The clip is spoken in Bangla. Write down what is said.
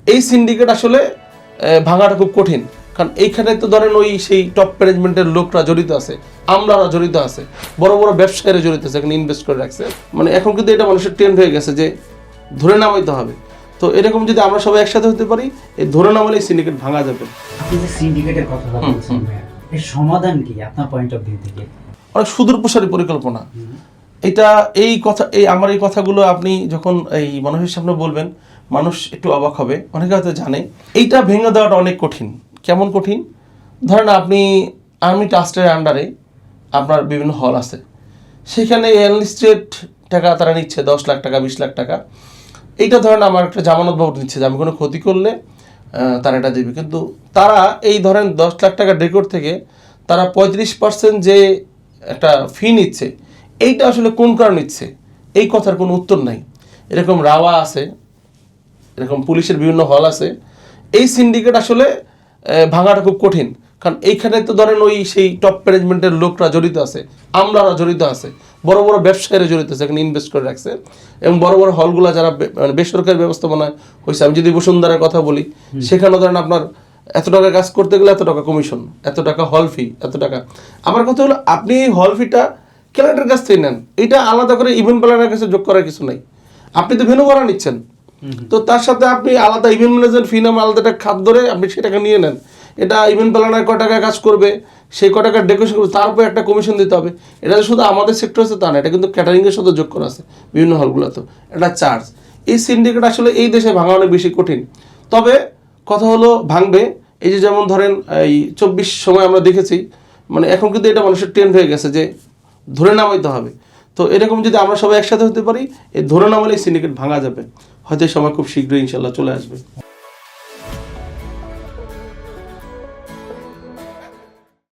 এই সিন্ডিকেট আসলে ভাঙাটা খুব কঠিন, কারণ এইখানে তো ধরেন ওই সেই টপ ম্যানেজমেন্টের লোকরা জড়িত আছে, আমলারা জড়িত আছে, বড় বড় ব্যবসায়ীরা জড়িত আছে, এখানে ইনভেস্ট করে রাখছে। মানে এখন কিন্তু এটা মানুষের ট্রেন্ড হয়ে গেছে যে ধরে নামাইতে হবে। তো এরকম যদি আমরা সবাই একসাথে হতে পারি, এই ধরে নামালে সিন্ডিকেট ভাঙা যাবে। আপনি যে সিন্ডিকেটের কথা বলছেন, এর সমাধান কি আপনার পয়েন্ট অফ ভিউ থেকে? অনেক সুদূরপ্রসারী পরিকল্পনা। আমার এই কথাগুলো আপনি যখন এই মানুষের সামনে বলবেন, মানুষ একটু অবাক হবে, অনেকে হয়তো জানে। এইটা ভেঙে দেওয়াটা অনেক কঠিন। কেমন কঠিন? ধরেন আপনি আর্মি ট্রাস্টের আন্ডারে আপনার বিভিন্ন হল আছে, সেখানে এনলিস্টেড টাকা তারা নিচ্ছে, 10 লাখ টাকা, 20 লাখ টাকা। এইটা ধরেন আমার একটা জামানত বাবদ নিচ্ছে যে আমি কোনো ক্ষতি করলে তারা এটা দেবে। কিন্তু তারা এই ধরেন 10 লাখ টাকা রেকর্ড থেকে তারা 35% যে একটা ফি নিচ্ছে, এইটা আসলে কোন কারণে নিচ্ছে, এই কথার কোনো উত্তর নাই। এরকম রাওয়া আছে, এরকম পুলিশের বিভিন্ন হল আছে। এই সিন্ডিকেট আসলে ভাঙাটা খুব কঠিন, কারণ এইখানে তো ধরেন ওই সেই টপ ম্যানেজমেন্টের লোকরা জড়িত আছে, আমলারা জড়িত আছে, বড় বড় ব্যবসায়ীরা জড়িত আছে, এখানে ইনভেস্ট করে রাখছে। এবং বড় বড় হলগুলো যারা মানে বেসরকারি ব্যবস্থাপনায় হয়েছে, আমি যদি বসুন্ধরার কথা বলি, সেখানে ধরেন আপনার এত টাকা কাজ করতে গেলে এত টাকা কমিশন, এত টাকা হল ফি, এত টাকা। আমার কথা হলো আপনি এই হল ফিটা ক্লায়েন্টের কাছ থেকে নেন, এটা আলাদা করে ইভেন্ট প্ল্যানারের কাছে যোগ করার কিছু নাই। আপনি তো ভেন্যু ভাড়া নিচ্ছেন, তো তার সাথে আপনি আলাদা ইভেন্ট ম্যানেজমেন্ট ফি নামে আলাদা একটা খাত ধরে আপনি সেটাকে নিয়ে নেন। এটা ইভেন্ট প্ল্যানার কয় টাকা কাজ করবে, সেই কয় টাকা ডেকোরেশন করবে, তার উপর একটা কমিশন দিতে হবে। এটা শুধু আমাদের সেক্টর আছে তা না, এটা কিন্তু ক্যাটারিংয়ের সাথে যোগ করা আছে বিভিন্ন হলগুলোতে, এটা চার্জ। এই সিন্ডিকেট আসলে এই দেশে ভাঙা অনেক বেশি কঠিন। তবে কথা হলো ভাঙবে। এই যে যেমন ধরেন এই 24 সময় আমরা দেখেছি, মানে এখন কিন্তু এটা মানুষের ট্রেন্ড হয়ে গেছে যে ধরে নামাইতে হবে। তো এরকম যদি আমরা সবাই একসাথে হতে পারি, এই ধরে নামালে সিন্ডিকেট ভাঙা যাবে। হয়তো এই সময় খুব শীঘ্রই ইনশাল্লাহ চলে আসবে।